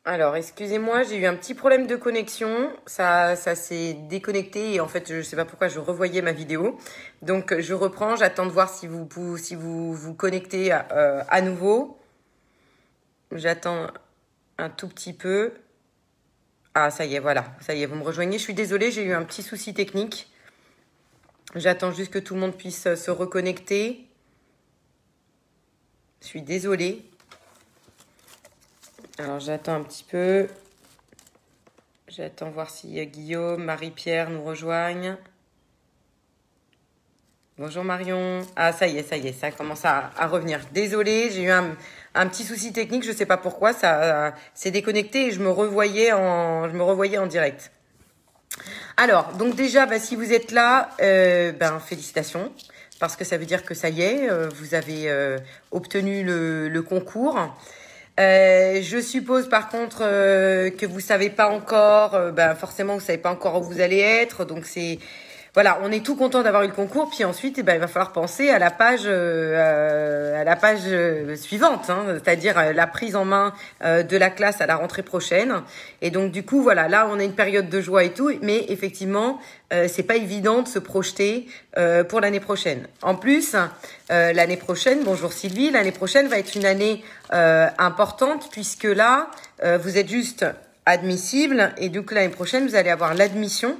Alors, excusez-moi, j'ai eu un petit problème de connexion. Ça s'est déconnecté et en fait, je sais pas pourquoi je revoyais ma vidéo. Donc, je reprends. J'attends de voir si vous vous connectez à nouveau. J'attends un tout petit peu. Ah, ça y est, voilà. Ça y est, vous me rejoignez. Je suis désolée, j'ai eu un petit souci technique. J'attends juste que tout le monde puisse se reconnecter. Je suis désolée. Alors, j'attends un petit peu. J'attends voir si Guillaume, Marie-Pierre nous rejoignent. Bonjour Marion. Ah, ça y est, ça commence à revenir. Désolée, j'ai eu un petit souci technique, je sais pas pourquoi, ça s'est déconnecté et je me revoyais en direct. Alors, donc déjà, si vous êtes là, félicitations, parce que ça veut dire que ça y est, vous avez obtenu le concours. Je suppose par contre que vous savez pas encore, forcément vous savez pas encore où vous allez être, donc c'est voilà, on est tout content d'avoir eu le concours, puis ensuite il va falloir penser à la page suivante, hein, c'est-à-dire la prise en main de la classe à la rentrée prochaine. Et donc du coup voilà, là on a une période de joie et tout, mais effectivement c'est pas évident de se projeter pour l'année prochaine. En plus, l'année prochaine, bonjour Sylvie, l'année prochaine va être une année importante puisque là, vous êtes juste admissible et donc l'année prochaine, vous allez avoir l'admission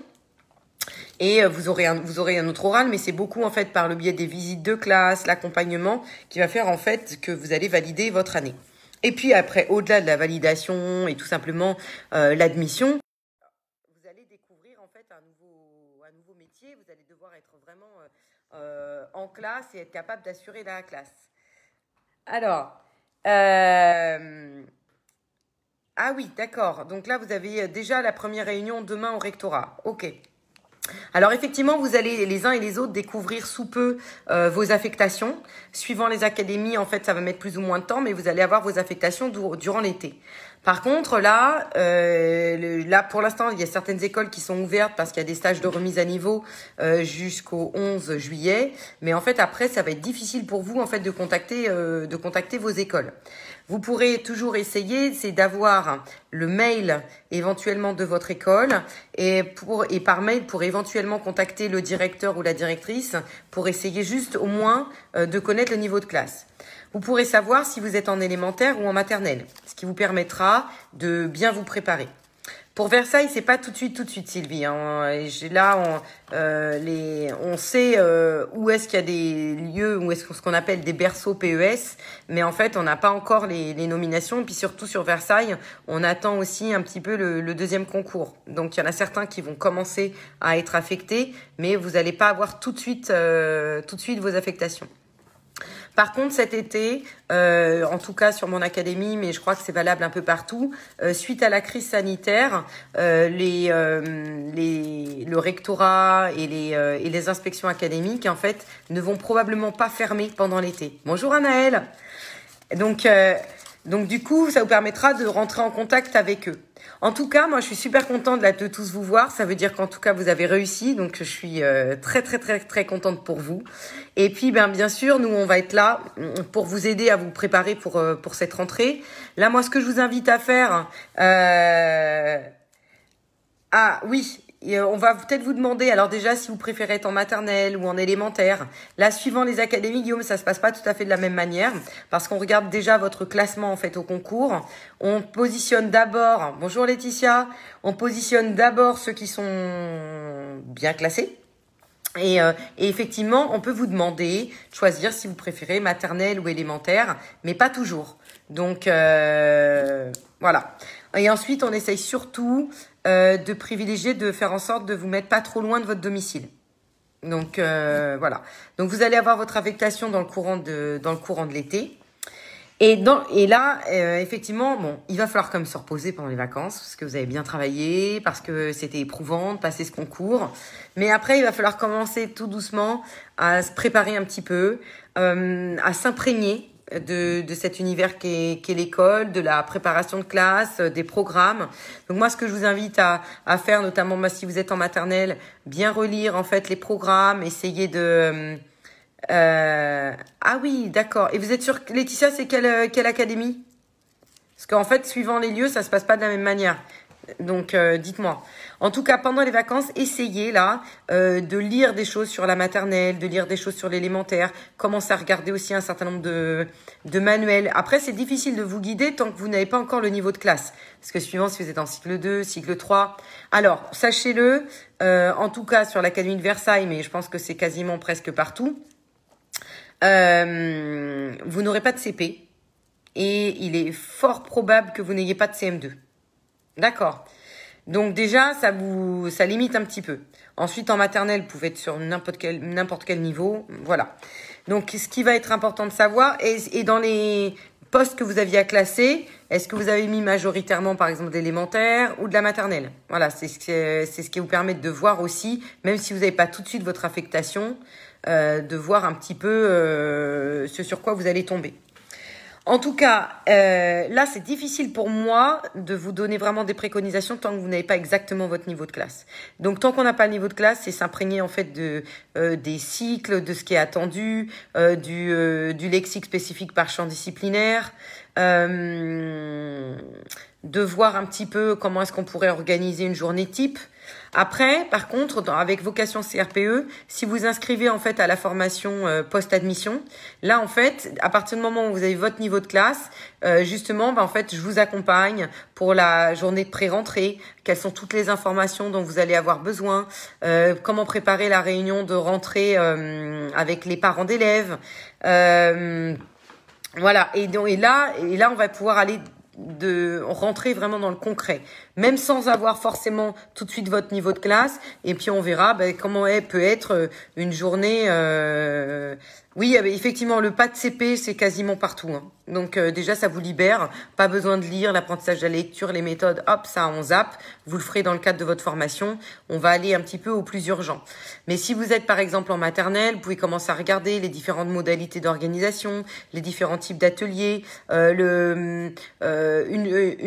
et vous aurez un autre oral, mais c'est beaucoup en fait par le biais des visites de classe, l'accompagnement qui va faire en fait que vous allez valider votre année. Et puis après, au-delà de la validation et tout simplement l'admission, vous allez découvrir en fait un nouveau métier. Vous allez devoir être vraiment en classe et être capable d'assurer la classe. Alors, ah oui, d'accord. Donc là, vous avez déjà la première réunion demain au rectorat. Ok. Alors effectivement, vous allez les uns et les autres découvrir sous peu vos affectations. Suivant les académies, en fait, ça va mettre plus ou moins de temps, mais vous allez avoir vos affectations durant l'été. Par contre, là, pour l'instant, il y a certaines écoles qui sont ouvertes parce qu'il y a des stages de remise à niveau jusqu'au 11 juillet. Mais en fait, après, ça va être difficile pour vous en fait de contacter vos écoles. Vous pourrez toujours essayer, c'est d'avoir le mail éventuellement de votre école et par mail pour éventuellement contacter le directeur ou la directrice pour essayer juste au moins de connaître le niveau de classe. Vous pourrez savoir si vous êtes en élémentaire ou en maternelle, ce qui vous permettra de bien vous préparer. Pour Versailles, c'est pas tout de suite, Sylvie. Hein. On sait où est-ce qu'il y a des lieux, où est-ce qu'on appelle des berceaux PES, mais en fait, on n'a pas encore les nominations. Et puis surtout sur Versailles, on attend aussi un petit peu le deuxième concours. Donc il y en a certains qui vont commencer à être affectés, mais vous n'allez pas avoir tout de suite vos affectations. Par contre, cet été, en tout cas sur mon académie, mais je crois que c'est valable un peu partout, suite à la crise sanitaire, le rectorat et les inspections académiques, en fait, ne vont probablement pas fermer pendant l'été. Bonjour Anaëlle. Donc du coup, ça vous permettra de rentrer en contact avec eux. En tout cas, moi, je suis super contente de tous vous voir. Ça veut dire qu'en tout cas, vous avez réussi. Donc, je suis très contente pour vous. Et puis, bien sûr, nous, on va être là pour vous aider à vous préparer pour cette rentrée. Là, moi, ce que je vous invite à faire... Ah oui, on va peut-être vous demander, alors déjà, si vous préférez être en maternelle ou en élémentaire. Là, suivant les académies, Guillaume, ça se passe pas tout à fait de la même manière, parce qu'on regarde déjà votre classement, en fait, au concours. On positionne d'abord, bonjour Laetitia, on positionne d'abord ceux qui sont bien classés. Et effectivement, on peut vous demander de choisir si vous préférez maternelle ou élémentaire, mais pas toujours. Donc, voilà. Et ensuite, on essaye surtout de privilégier, de faire en sorte de vous mettre pas trop loin de votre domicile. Donc, voilà. Donc, vous allez avoir votre affectation dans le courant de l'été. Et là, effectivement, bon, il va falloir quand même se reposer pendant les vacances parce que vous avez bien travaillé, parce que c'était éprouvant de passer ce concours. Mais après, il va falloir commencer tout doucement à se préparer un petit peu, à s'imprégner de cet univers qu'est l'école, de la préparation de classe, des programmes. Donc moi, ce que je vous invite à faire, notamment si vous êtes en maternelle, bien relire en fait les programmes, essayer de... Ah oui, d'accord. Et vous êtes sûre, Laetitia, c'est quelle académie? Parce qu'en fait, suivant les lieux, ça se passe pas de la même manière. Donc, dites-moi. En tout cas, pendant les vacances, essayez là de lire des choses sur la maternelle, de lire des choses sur l'élémentaire. Commencez à regarder aussi un certain nombre de manuels. Après, c'est difficile de vous guider tant que vous n'avez pas encore le niveau de classe. Parce que suivant si vous êtes en cycle 2, cycle 3. Alors, sachez-le, en tout cas sur l'Académie de Versailles, mais je pense que c'est quasiment presque partout, vous n'aurez pas de CP. Et il est fort probable que vous n'ayez pas de CM2. D'accord. Donc déjà, ça limite un petit peu. Ensuite, en maternelle, vous pouvez être sur n'importe quel niveau. Voilà. Donc, ce qui va être important de savoir, et dans les postes que vous aviez à classer, est-ce que vous avez mis majoritairement, par exemple, de l'élémentaire ou de la maternelle? Voilà, c'est ce qui vous permet de voir aussi, même si vous n'avez pas tout de suite votre affectation, de voir un petit peu ce sur quoi vous allez tomber. En tout cas, là, c'est difficile pour moi de vous donner vraiment des préconisations tant que vous n'avez pas exactement votre niveau de classe. Donc, tant qu'on n'a pas le niveau de classe, c'est s'imprégner en fait des cycles, de ce qui est attendu, du lexique spécifique par champ disciplinaire, de voir un petit peu comment est-ce qu'on pourrait organiser une journée type. Après, par contre, avec vocation CRPE, si vous inscrivez en fait à la formation post-admission, là en fait, à partir du moment où vous avez votre niveau de classe, justement, en fait, je vous accompagne pour la journée de pré-rentrée. Quelles sont toutes les informations dont vous allez avoir besoin, comment préparer la réunion de rentrée avec les parents d'élèves, voilà. Et là, on va pouvoir aller de rentrer vraiment dans le concret, même sans avoir forcément tout de suite votre niveau de classe. Et puis on verra comment peut être une journée. Oui, effectivement, le pas de CP, c'est quasiment partout. Hein. Donc déjà, ça vous libère. Pas besoin de lire l'apprentissage de la lecture, les méthodes. Hop, ça, on zappe. Vous le ferez dans le cadre de votre formation. On va aller un petit peu au plus urgent. Mais si vous êtes par exemple en maternelle, vous pouvez commencer à regarder les différentes modalités d'organisation, les différents types d'ateliers, une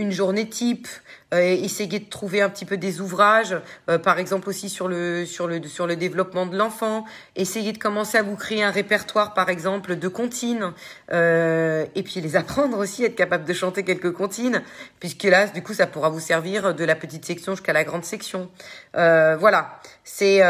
journée type. Essayez de trouver un petit peu des ouvrages, par exemple aussi sur le développement de l'enfant. Essayez de commencer à vous créer un répertoire, par exemple, de comptines, et puis les apprendre aussi, être capable de chanter quelques comptines, puisque là, du coup, ça pourra vous servir de la petite section jusqu'à la grande section. Voilà, c'est...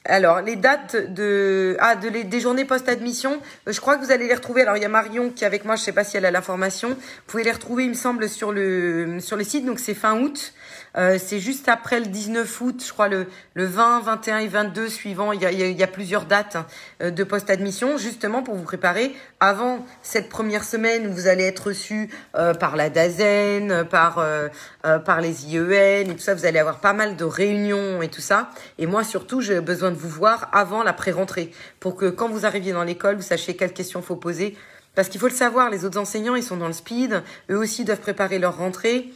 Alors, les dates des journées post-admission, je crois que vous allez les retrouver. Alors, il y a Marion qui est avec moi, je sais pas si elle a l'information. Vous pouvez les retrouver, il me semble, sur le site. Donc, c'est fin août. C'est juste après le 19 août, je crois, le 20, 21 et 22 suivant. Il y a plusieurs dates de post-admission, justement pour vous préparer avant cette première semaine où vous allez être reçu par la DAZEN, par les IEN et tout ça. Vous allez avoir pas mal de réunions et tout ça. Et moi, surtout, j'ai besoin de vous voir avant la pré-rentrée pour que quand vous arriviez dans l'école, vous sachiez quelles questions faut poser. Parce qu'il faut le savoir, les autres enseignants, ils sont dans le speed. Eux aussi doivent préparer leur rentrée.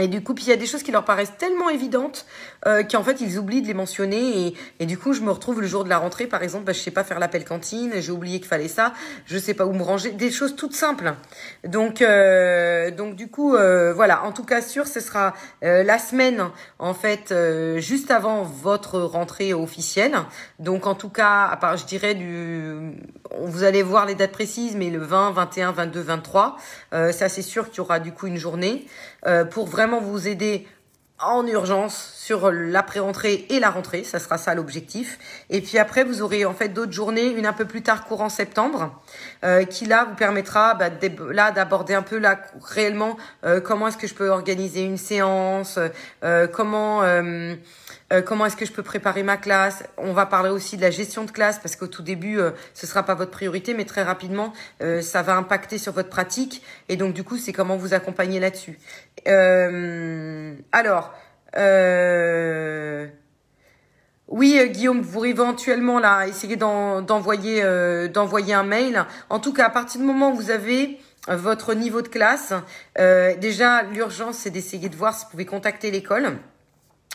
Et du coup, puis il y a des choses qui leur paraissent tellement évidentes qu'en fait, ils oublient de les mentionner. Et du coup, je me retrouve le jour de la rentrée, par exemple, je sais pas faire l'appel cantine, j'ai oublié qu'il fallait ça, je sais pas où me ranger, des choses toutes simples. Donc du coup, voilà. En tout cas, sûr, ce sera la semaine, en fait, juste avant votre rentrée officielle. Donc, en tout cas, à part, je dirais vous allez voir les dates précises, mais le 20, 21, 22, 23, ça c'est sûr qu'il y aura du coup une journée pour vraiment vous aider en urgence sur la pré-rentrée et la rentrée, ça sera ça l'objectif. Et puis après, vous aurez en fait d'autres journées, une un peu plus tard courant septembre, qui là vous permettra d'aborder un peu là réellement comment est-ce que je peux organiser une séance, comment est-ce que je peux préparer ma classe. On va parler aussi de la gestion de classe parce qu'au tout début, ce sera pas votre priorité, mais très rapidement, ça va impacter sur votre pratique. Et donc, du coup, c'est comment vous accompagner là-dessus. Oui, Guillaume, vous éventuellement là, essayez d'envoyer un mail. En tout cas, à partir du moment où vous avez votre niveau de classe, déjà, l'urgence, c'est d'essayer de voir si vous pouvez contacter l'école.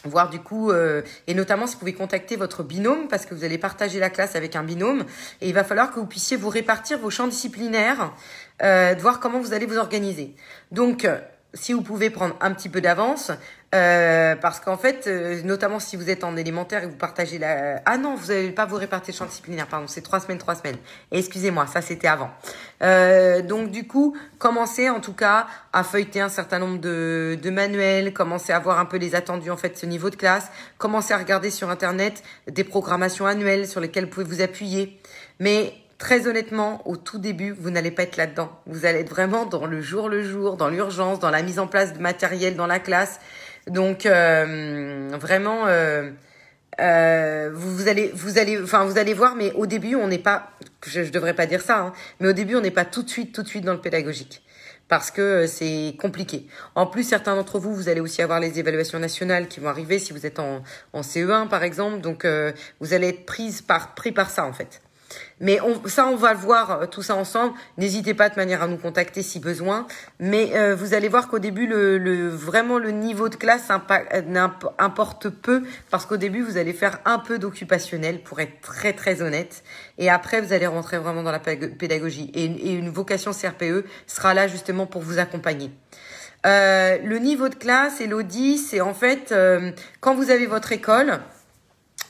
Voir du coup, et notamment si vous pouvez contacter votre binôme parce que vous allez partager la classe avec un binôme et il va falloir que vous puissiez vous répartir vos champs disciplinaires, de voir comment vous allez vous organiser. Donc, si vous pouvez prendre un petit peu d'avance, parce qu'en fait, notamment si vous êtes en élémentaire et vous partagez la... Ah non, vous n'allez pas vous répartir le champ disciplinaire, pardon, c'est 3 semaines, 3 semaines. Et excusez-moi, ça c'était avant. Donc du coup, commencez en tout cas à feuilleter un certain nombre de manuels, commencez à voir un peu les attendus en fait de ce niveau de classe, commencez à regarder sur Internet des programmations annuelles sur lesquelles vous pouvez vous appuyer. Mais très honnêtement, au tout début, vous n'allez pas être là-dedans. Vous allez être vraiment dans le jour, dans l'urgence, dans la mise en place de matériel dans la classe. Donc, vraiment, vous allez voir, mais au début, on n'est pas, je devrais pas dire ça, hein, mais au début, on n'est pas tout de suite dans le pédagogique. Parce que c'est compliqué. En plus, certains d'entre vous, vous allez aussi avoir les évaluations nationales qui vont arriver si vous êtes en CE1, par exemple. Donc, vous allez être pris par ça, en fait. Mais on va le voir tout ça ensemble. N'hésitez pas de manière à nous contacter si besoin. Mais vous allez voir qu'au début, vraiment le niveau de classe importe peu parce qu'au début, vous allez faire un peu d'occupationnel pour être très très honnête. Et après, vous allez rentrer vraiment dans la pédagogie. Et une vocation CRPE sera là justement pour vous accompagner. Le niveau de classe, Elodie, c'est en fait quand vous avez votre école.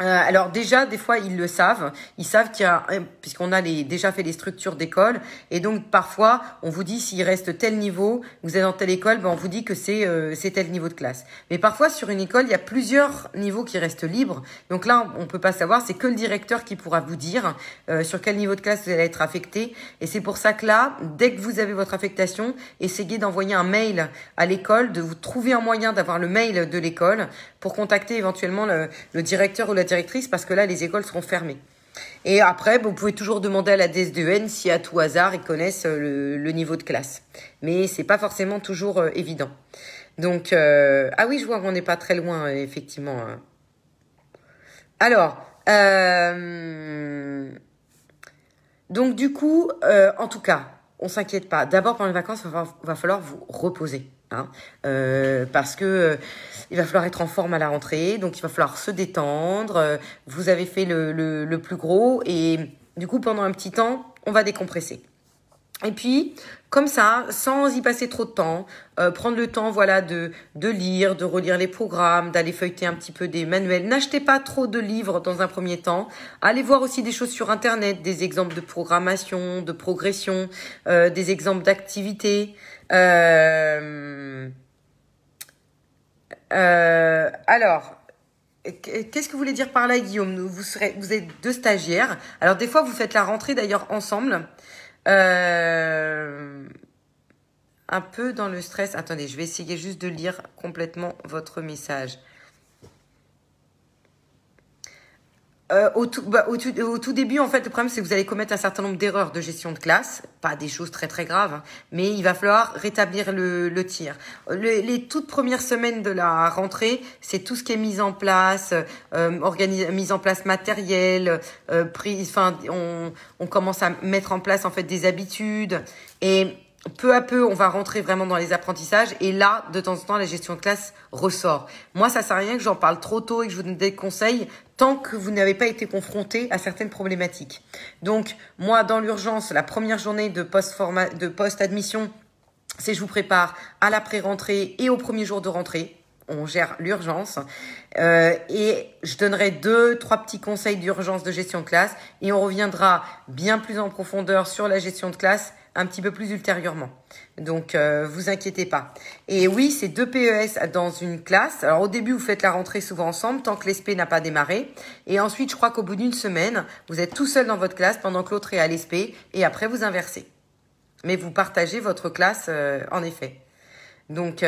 Alors déjà, des fois, ils le savent. Ils savent qu'il y a, puisqu'on a déjà fait les structures d'école, et donc parfois, on vous dit s'il reste tel niveau, vous êtes dans telle école, ben on vous dit que c'est tel niveau de classe. Mais parfois, sur une école, il y a plusieurs niveaux qui restent libres. Donc là, on peut pas savoir. C'est que le directeur qui pourra vous dire sur quel niveau de classe vous allez être affecté. Et c'est pour ça que là, dès que vous avez votre affectation, essayez d'envoyer un mail à l'école, de vous trouver un moyen d'avoir le mail de l'école pour contacter éventuellement le directeur ou la directrice parce que là, les écoles seront fermées. Et après, vous pouvez toujours demander à la DSDEN si à tout hasard, ils connaissent le niveau de classe. Mais c'est pas forcément toujours évident. Donc, ah oui, je vois qu'on n'est pas très loin, effectivement. Alors, donc du coup, en tout cas, on s'inquiète pas. D'abord, pendant les vacances, va falloir vous reposer. Hein, parce que il va falloir être en forme à la rentrée, donc il va falloir se détendre. Vous avez fait le plus gros et du coup pendant un petit temps, on va décompresser. Et puis, comme ça, sans y passer trop de temps, prendre le temps, voilà, de lire, de relire les programmes, d'aller feuilleter un petit peu des manuels. N'achetez pas trop de livres dans un premier temps. Allez voir aussi des choses sur Internet, des exemples de programmation, de progression, des exemples d'activités. Alors, qu'est-ce que vous voulez dire par là, Guillaume? Vous êtes 2 stagiaires. Alors, des fois, vous faites la rentrée d'ailleurs ensemble. Un peu dans le stress. Attendez, je vais essayer juste de lire complètement votre message. Au tout début, en fait, le problème, c'est que vous allez commettre un certain nombre d'erreurs de gestion de classe. Pas des choses très, très graves, hein, mais il va falloir rétablir le tir. Les toutes premières semaines de la rentrée, c'est tout ce qui est mise en place, mise en place matérielle, on commence à mettre en place, en fait, des habitudes. Et peu à peu, on va rentrer vraiment dans les apprentissages. Et là, de temps en temps, la gestion de classe ressort. Moi, ça sert à rien que j'en parle trop tôt et que je vous donne des conseils tant que vous n'avez pas été confronté à certaines problématiques. Donc, moi, dans l'urgence, la première journée de post-admission, c'est je vous prépare à la pré-rentrée et au premier jour de rentrée. On gère l'urgence et je donnerai 2-3 petits conseils d'urgence de gestion de classe et on reviendra bien plus en profondeur sur la gestion de classe un petit peu plus ultérieurement. Donc, vous inquiétez pas. Et oui, c'est 2 PES dans une classe. Alors, au début, vous faites la rentrée souvent ensemble tant que l'ESP n'a pas démarré. Et ensuite, je crois qu'au bout d'une semaine, vous êtes tout seul dans votre classe pendant que l'autre est à l'ESP et après, vous inversez. Mais vous partagez votre classe, en effet. Donc,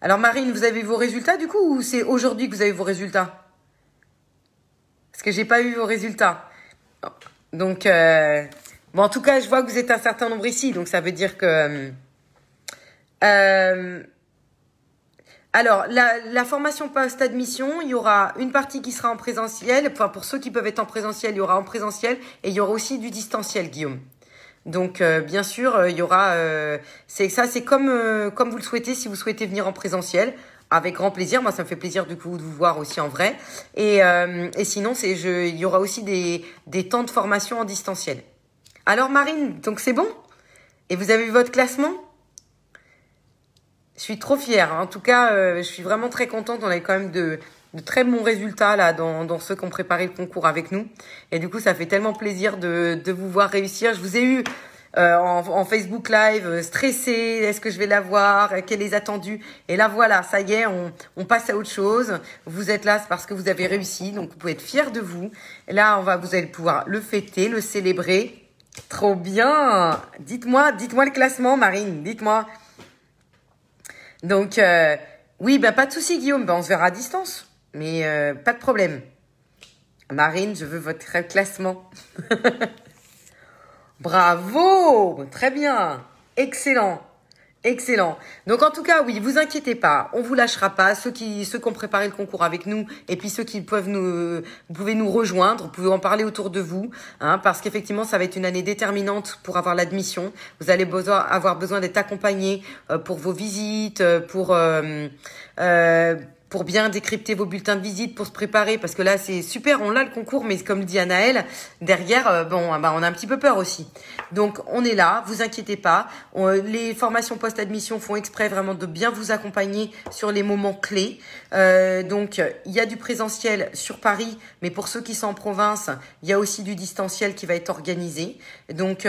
alors Marine, vous avez vos résultats du coup ou c'est aujourd'hui que vous avez vos résultats? Parce que j'ai pas eu vos résultats. Donc, bon, en tout cas, je vois que vous êtes un certain nombre ici, donc ça veut dire que... alors, la formation post-admission, il y aura une partie qui sera en présentiel. Enfin, pour ceux qui peuvent être en présentiel, il y aura en présentiel et il y aura aussi du distanciel, Guillaume. Donc, bien sûr, il y aura... c'est comme vous le souhaitez, si vous souhaitez venir en présentiel. Avec grand plaisir. Moi, ça me fait plaisir du coup de vous voir aussi en vrai. Et sinon, il y aura aussi des temps de formation en distanciel. Alors, Marine, donc c'est bon? Et vous avez vu votre classement? Je suis trop fière. En tout cas, je suis vraiment très contente. On a quand même de très bons résultats là dans ceux qui ont préparé le concours avec nous. Et du coup, ça fait tellement plaisir de vous voir réussir. Je vous ai eu en Facebook Live, stressé, est-ce que je vais l'avoir, quel est attendu. Et là, voilà, ça y est, on passe à autre chose. Vous êtes là, c'est parce que vous avez réussi, donc vous pouvez être fiers de vous. Et là, vous allez pouvoir le fêter, le célébrer. Trop bien. Dites-moi le classement, Marine, dites-moi. Donc, oui, ben pas de souci, Guillaume, ben on se verra à distance, mais pas de problème. Marine, je veux votre classement. Bravo, très bien, excellent, excellent. Donc en tout cas, oui, vous inquiétez pas, on vous lâchera pas. Ceux qui ont préparé le concours avec nous, et puis ceux qui vous pouvez nous rejoindre, vous pouvez en parler autour de vous, hein, parce qu'effectivement, ça va être une année déterminante pour avoir l'admission. Vous allez avoir besoin d'être accompagné pour vos visites, pour bien décrypter vos bulletins de visite, pour se préparer, parce que là, c'est super, on a le concours, mais comme dit Anaëlle, derrière, on a un petit peu peur aussi. Donc, on est là, vous inquiétez pas. Les formations post-admission font exprès vraiment de bien vous accompagner sur les moments clés. Donc, il y a du présentiel sur Paris, mais pour ceux qui sont en province, il y a aussi du distanciel qui va être organisé. Donc,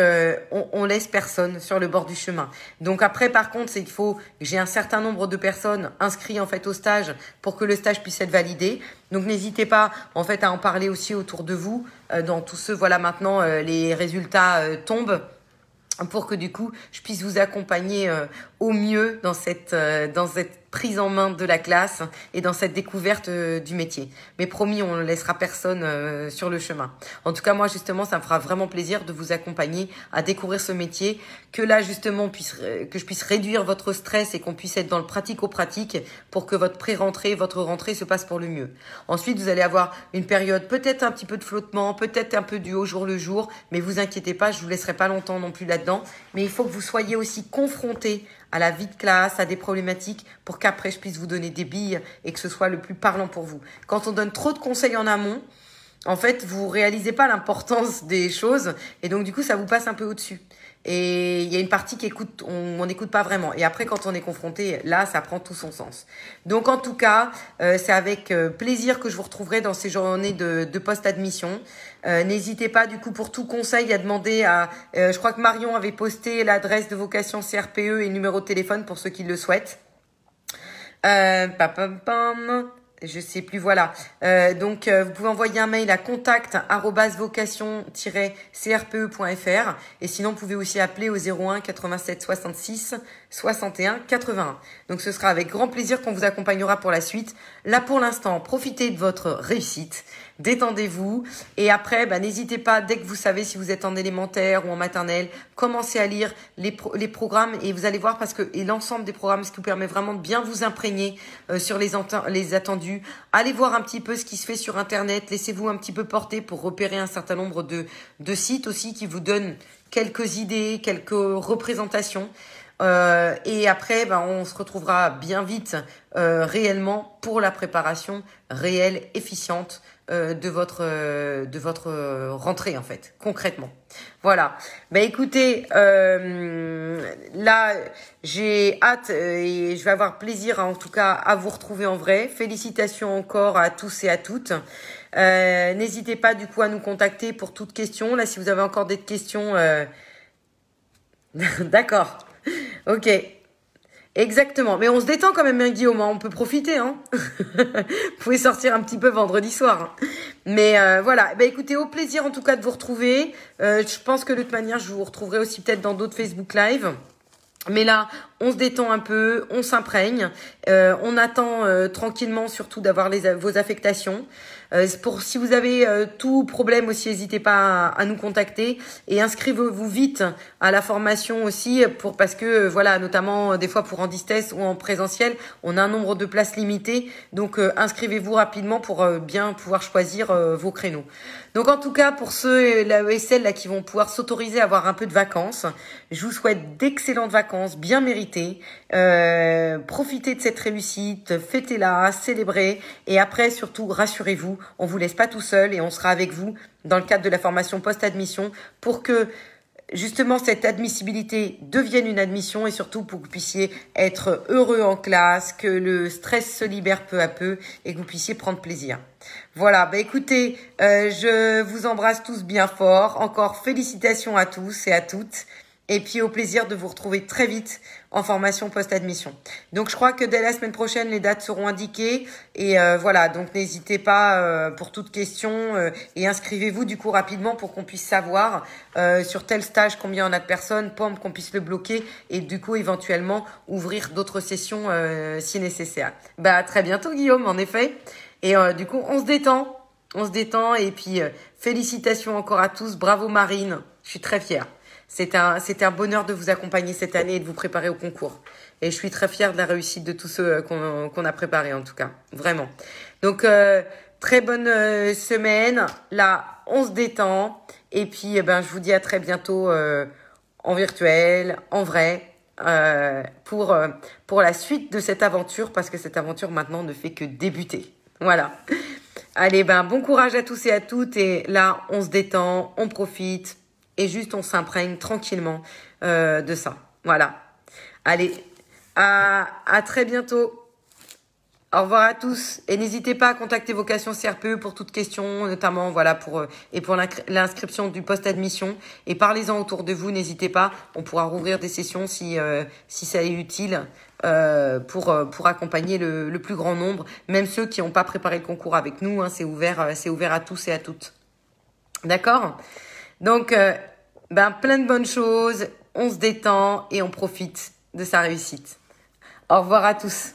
on laisse personne sur le bord du chemin. Donc après, par contre, c'est qu'il faut que j'ai un certain nombre de personnes inscrites en fait au stage pour que le stage puisse être validé. Donc n'hésitez pas en fait à en parler aussi autour de vous. Dans tous ceux, voilà, maintenant les résultats tombent, pour que du coup je puisse vous accompagner au mieux dans cette prise en main de la classe et dans cette découverte du métier. Mais promis, on ne laissera personne sur le chemin. En tout cas, moi justement, ça me fera vraiment plaisir de vous accompagner à découvrir ce métier, que là justement que je puisse réduire votre stress et qu'on puisse être dans le pratico-pratique pour que votre pré-rentrée, votre rentrée se passe pour le mieux. Ensuite, vous allez avoir une période peut-être un petit peu de flottement, peut-être un peu du au jour le jour, mais vous inquiétez pas, je vous laisserai pas longtemps non plus là-dedans. Mais il faut que vous soyez aussi confrontés à la vie de classe, à des problématiques, pour qu'après je puisse vous donner des billes et que ce soit le plus parlant pour vous. Quand on donne trop de conseils en amont, en fait, vous réalisez pas l'importance des choses et donc du coup, ça vous passe un peu au-dessus. Et il y a une partie on n'écoute pas vraiment. Et après, quand on est confronté, là, ça prend tout son sens. Donc, en tout cas, c'est avec plaisir que je vous retrouverai dans ces journées de post-admission. N'hésitez pas, du coup, pour tout conseil, à demander à... je crois que Marion avait posté l'adresse de vocation CRPE et le numéro de téléphone pour ceux qui le souhaitent. Je sais plus, voilà. Donc, vous pouvez envoyer un mail à contact@vocation-crpe.fr et sinon, vous pouvez aussi appeler au 01 87 66 61 81. Donc, ce sera avec grand plaisir qu'on vous accompagnera pour la suite. Là, pour l'instant, profitez de votre réussite. Détendez-vous et après, n'hésitez pas, dès que vous savez si vous êtes en élémentaire ou en maternelle, commencez à lire les programmes et vous allez voir et l'ensemble des programmes, ce qui vous permet vraiment de bien vous imprégner sur les attendus. Allez voir un petit peu ce qui se fait sur Internet, laissez-vous un petit peu porter pour repérer un certain nombre de sites aussi qui vous donnent quelques idées, quelques représentations. Et après, on se retrouvera bien vite réellement pour la préparation réelle, efficiente de votre rentrée en fait, concrètement. Voilà. Écoutez, là, j'ai hâte et je vais avoir plaisir en tout cas à vous retrouver en vrai. Félicitations encore à tous et à toutes. N'hésitez pas du coup à nous contacter pour toute question. Là, si vous avez encore des questions, d'accord. Ok. Exactement. Mais on se détend quand même, hein, Guillaume. On peut profiter, hein. Vous pouvez sortir un petit peu vendredi soir. Hein. Mais voilà. Écoutez, au plaisir en tout cas de vous retrouver. Je pense que de toute manière, je vous retrouverai aussi peut-être dans d'autres Facebook Live. Mais là, on se détend un peu, on s'imprègne, on attend tranquillement surtout d'avoir vos affectations. Si vous avez tout problème aussi, n'hésitez pas à nous contacter et inscrivez-vous vite à la formation aussi parce que voilà, notamment des fois pour en distance ou en présentiel, on a un nombre de places limité. Donc inscrivez-vous rapidement pour bien pouvoir choisir vos créneaux. Donc en tout cas, pour ceux et celles là qui vont pouvoir s'autoriser à avoir un peu de vacances, je vous souhaite d'excellentes vacances, bien méritées. Profitez de cette réussite, fêtez-la, célébrez et après surtout rassurez-vous, on vous laisse pas tout seul et on sera avec vous dans le cadre de la formation post-admission pour que justement cette admissibilité devienne une admission et surtout pour que vous puissiez être heureux en classe, que le stress se libère peu à peu et que vous puissiez prendre plaisir. Voilà, bah écoutez, je vous embrasse tous bien fort. Encore félicitations à tous et à toutes. Et puis au plaisir de vous retrouver très vite en formation post-admission. Donc je crois que dès la semaine prochaine, les dates seront indiquées. Et voilà, donc n'hésitez pas pour toute question et inscrivez-vous du coup rapidement pour qu'on puisse savoir sur tel stage combien on a de personnes, qu'on puisse le bloquer et du coup éventuellement ouvrir d'autres sessions si nécessaire. Bah à très bientôt Guillaume, en effet. Et du coup, on se détend et puis félicitations encore à tous. Bravo Marine, je suis très fière. C'était un bonheur de vous accompagner cette année et de vous préparer au concours. Et je suis très fière de la réussite de tous ceux qu'on a préparés en tout cas, vraiment. Donc très bonne semaine. Là, on se détend et puis je vous dis à très bientôt en virtuel, en vrai. Pour la suite de cette aventure parce que cette aventure maintenant ne fait que débuter. Voilà. Allez, bon courage à tous et à toutes. Et là, on se détend, on profite et juste on s'imprègne tranquillement de ça. Voilà. Allez, à très bientôt. Au revoir à tous et n'hésitez pas à contacter Vocation CRPE pour toute question, notamment voilà pour l'inscription du post-admission et parlez-en autour de vous, n'hésitez pas, on pourra rouvrir des sessions si ça est utile pour accompagner le plus grand nombre, même ceux qui n'ont pas préparé le concours avec nous, hein, c'est ouvert à tous et à toutes. D'accord ? Donc plein de bonnes choses, on se détend et on profite de sa réussite. Au revoir à tous.